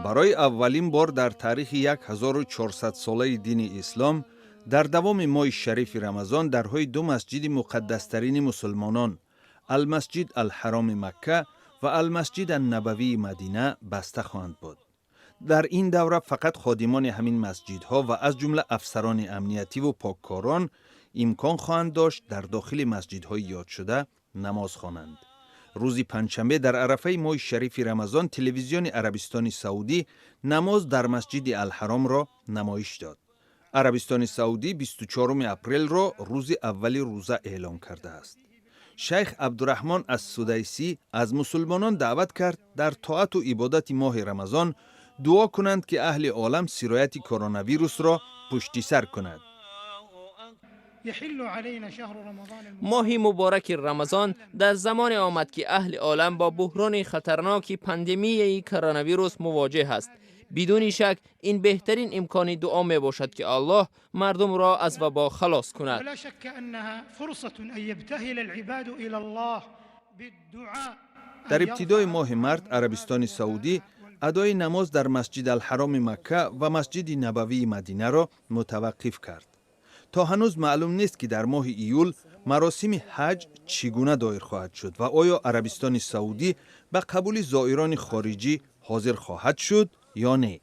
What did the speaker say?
برای اولین بار در تاریخ 1400 ساله دین اسلام در دوام ماه شریف رمضان درهای دو مسجد مقدسترین مسلمانان، المسجد الحرام مکه و المسجد النبوی مدینه بسته خواهند بود. در این دوره فقط خادمان همین مسجدها و از جمله افسران امنیتی و پاککاران امکان خواهند داشت در داخل مسجدهای یاد شده نماز خوانند. روز پنجشنبه در عرفه ماه شریف رمضان تلویزیون عربستان سعودی نماز در مسجد الحرام را نمایش داد. عربستان سعودی 24 اپریل را روز اول روزه اعلام کرده است. شیخ عبدالرحمن السدیسی از مسلمانان دعوت کرد در طاعت و عبادت ماه رمضان دعا کنند که اهل عالم سرایت کرونا ویروس را پشت سر کند. ماه مبارک رمضان در زمان آمد که اهل عالم با بحران خطرناک پاندمی کرونا ویروس مواجه است. بدون شک این بهترین امکان دعا می باشد که الله مردم را از وبا خلاص کند. در ابتدای ماه مارس عربستان سعودی ادای نماز در مسجد الحرام مکه و مسجد نبوی مدینه را متوقف کرد. تا هنوز معلوم نیست که در ماه ایول مراسم حج چگونه دایر خواهد شد و آیا عربستان سعودی به قبول زائران خارجی حاضر خواهد شد یا نه.